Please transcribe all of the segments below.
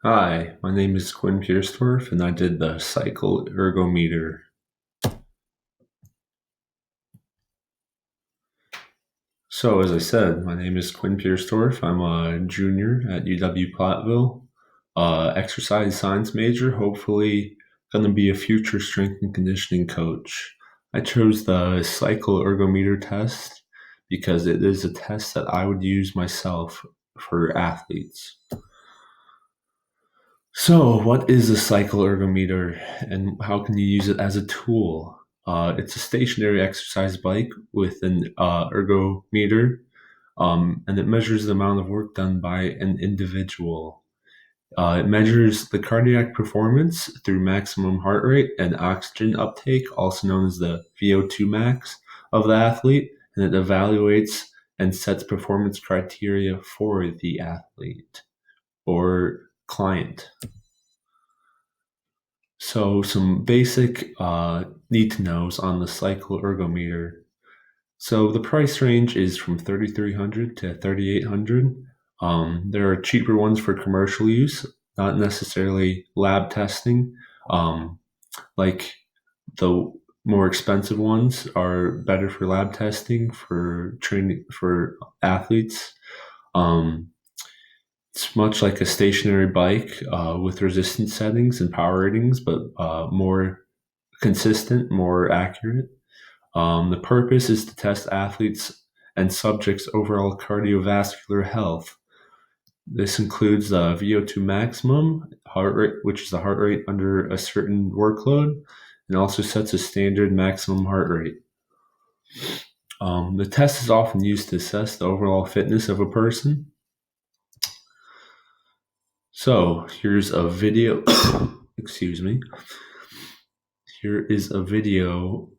Hi, my name is Quinn Piersdorf, and I did the cycle ergometer. So, as I said, my name is Quinn Piersdorf. I'm a junior at UW Platteville, exercise science major, hopefully going to be a future strength and conditioning coach. I chose the cycle ergometer test because it is a test that I would use myself for athletes. So, what is a cycle ergometer and how can you use it as a tool? It's a stationary exercise bike with an ergometer, and it measures the amount of work done by an individual. It measures the cardiac performance through maximum heart rate and oxygen uptake, also known as the VO2 max of the athlete, and it evaluates and sets performance criteria for the athlete or client. So some basic need to knows on the cycle ergometer. So the price range is from 3,300 to 3,800. There are cheaper ones for commercial use, not necessarily lab testing. Like the more expensive ones are better for lab testing for training for athletes. Um, it's much like a stationary bike with resistance settings and power ratings, but more consistent, more accurate. The purpose is to test athletes and subjects' overall cardiovascular health. This includes the VO2 maximum heart rate, which is the heart rate under a certain workload, and also sets a standard maximum heart rate. The test is often used to assess the overall fitness of a person. So here's a video. Excuse me. Here is a video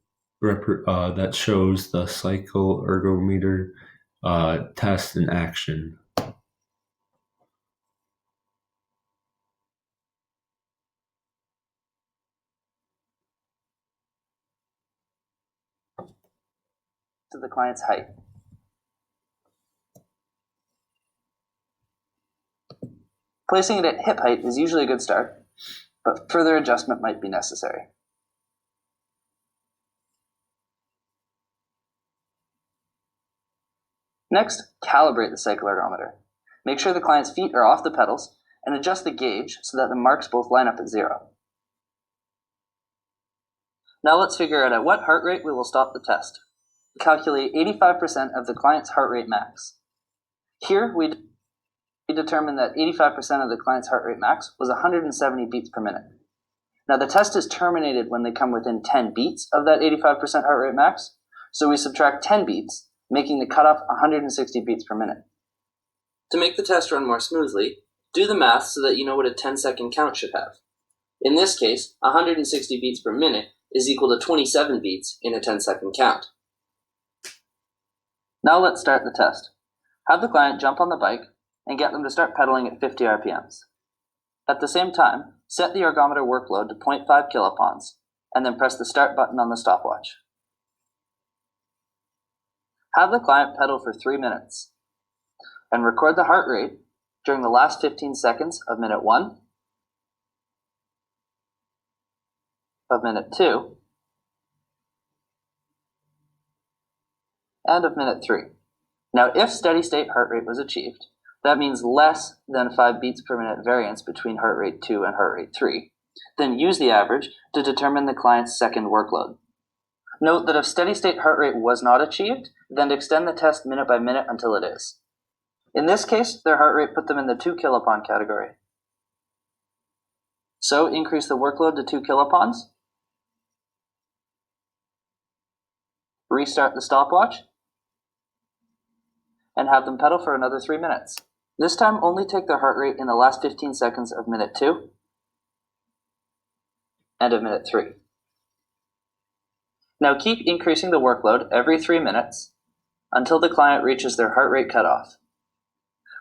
that shows the cycle ergometer test in action. To the client's height. Placing it at hip height is usually a good start, but further adjustment might be necessary. Next, calibrate the cycle ergometer. Make sure the client's feet are off the pedals and adjust the gauge so that the marks both line up at 0. Now let's figure out at what heart rate we will stop the test. Calculate 85% of the client's heart rate max. Here we determined that 85% of the client's heart rate max was 170 beats per minute. Now the test is terminated when they come within 10 beats of that 85% heart rate max, so we subtract 10 beats, making the cutoff 160 beats per minute. To make the test run more smoothly, do the math so that you know what a 10-second count should have. In this case, 160 beats per minute is equal to 27 beats in a 10-second count. Now let's start the test. Have the client jump on the bike and get them to start pedaling at 50 RPMs. At the same time, set the ergometer workload to 0.5 kilopons, and then press the start button on the stopwatch. Have the client pedal for 3 minutes, and record the heart rate during the last 15 seconds of minute 1, of minute 2, and of minute 3. Now, if steady state heart rate was achieved, that means less than 5 beats per minute variance between heart rate 2 and heart rate 3. Then use the average to determine the client's second workload. Note that if steady state heart rate was not achieved, then extend the test minute by minute until it is. In this case, their heart rate put them in the 2 kilopon category. So increase the workload to 2 kilopons. Restart the stopwatch, and have them pedal for another 3 minutes. This time only take their heart rate in the last 15 seconds of minute 2 and of minute 3. Now keep increasing the workload every 3 minutes until the client reaches their heart rate cutoff.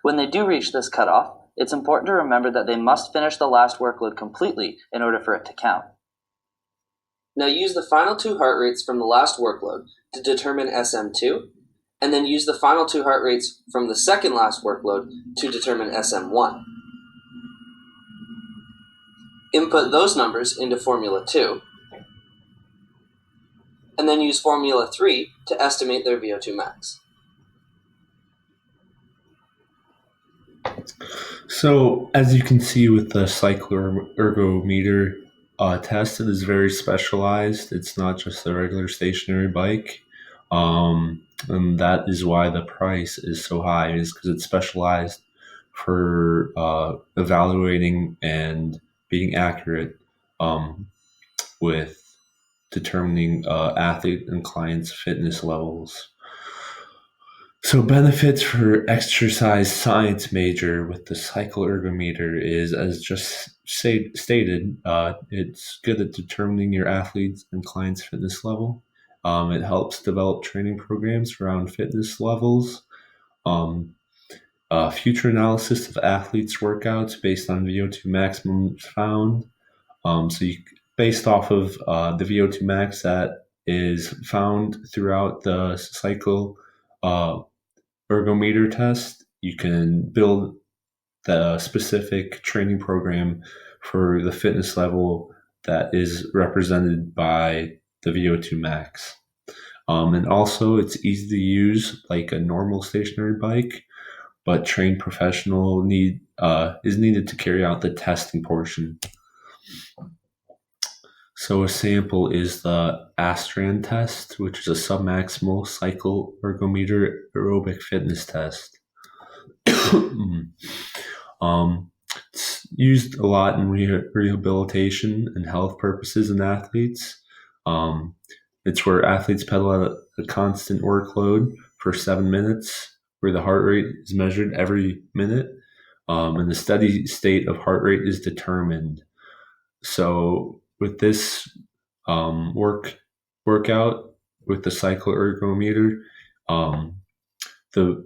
When they do reach this cutoff, it's important to remember that they must finish the last workload completely in order for it to count. Now use the final 2 heart rates from the last workload to determine SM2, and then use the final 2 heart rates from the second last workload to determine SM1. Input those numbers into Formula 2, and then use Formula 3 to estimate their VO2 max. So, as you can see with the cycloergometer test, it is very specialized. It's not just a regular stationary bike. And that is why the price is so high, is because it's specialized for evaluating and being accurate with determining athlete and clients' fitness levels. So benefits for exercise science major with the cycloergometer is, as just stated, it's good at determining your athletes and clients' fitness level. It helps develop training programs around fitness levels. Future analysis of athletes' workouts based on VO2 maximums found. Based off of the VO2 max that is found throughout the cycle ergometer test, you can build the specific training program for the fitness level that is represented by the VO2 max. And also, it's easy to use like a normal stationary bike, but trained professional is needed to carry out the testing portion. So a sample is the Astran test, which is a submaximal cycloergometer aerobic fitness test. It's used a lot in rehabilitation and health purposes in athletes. It's where athletes pedal at a constant workload for 7 minutes, where the heart rate is measured every minute, and the steady state of heart rate is determined. So with this workout with the cycloergometer, the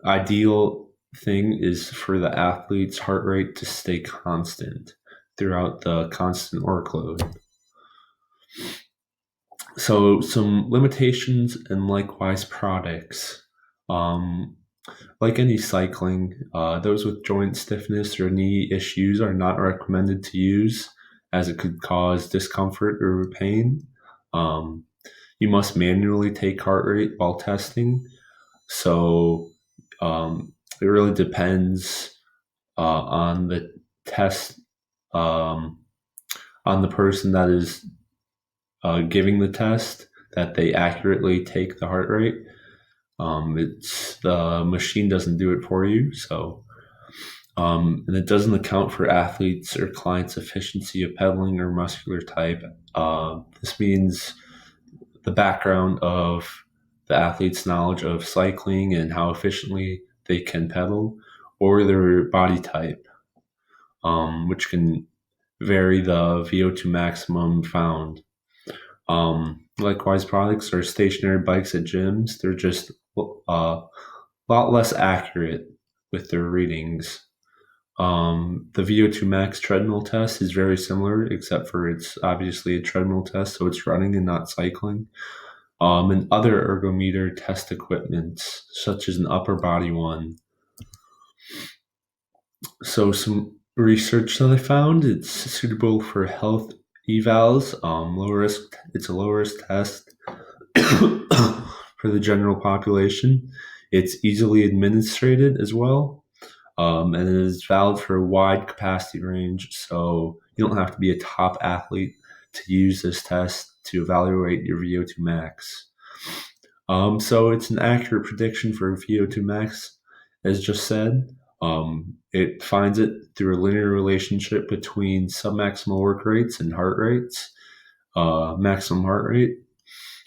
ideal thing is for the athlete's heart rate to stay constant throughout the constant workload. So some limitations and likewise products. Like any cycling, those with joint stiffness or knee issues are not recommended to use, as it could cause discomfort or pain. You must manually take heart rate while testing. So it really depends on the test, on the person that is giving the test, that they accurately take the heart rate. It's the machine doesn't do it for you. So, and it doesn't account for athletes or clients' efficiency of pedaling or muscular type. This means the background of the athlete's knowledge of cycling and how efficiently they can pedal, or their body type, which can vary the VO2 maximum found. Likewise, products are stationary bikes at gyms. They're just a lot less accurate with their readings. The VO2 max treadmill test is very similar, except for it's obviously a treadmill test, so it's running and not cycling. And other ergometer test equipments, such as an upper body one. So some research that I found, it's suitable for health evals. Low risk. It's a low risk test for the general population. It's easily administered as well, and it is valid for a wide capacity range. So you don't have to be a top athlete to use this test to evaluate your VO2 max. So it's an accurate prediction for VO2 max, as just said. It finds it through a linear relationship between submaximal work rates and heart rates, maximum heart rate.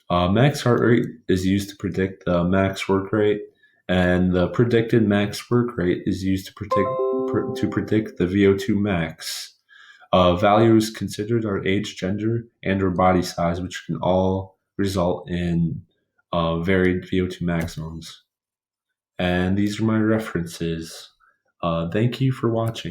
Max heart rate is used to predict the max work rate, and the predicted max work rate is used to predict the VO2 max. Values considered are age, gender, and or body size, which can all result in varied VO2 maximums. And these are my references. Thank you for watching.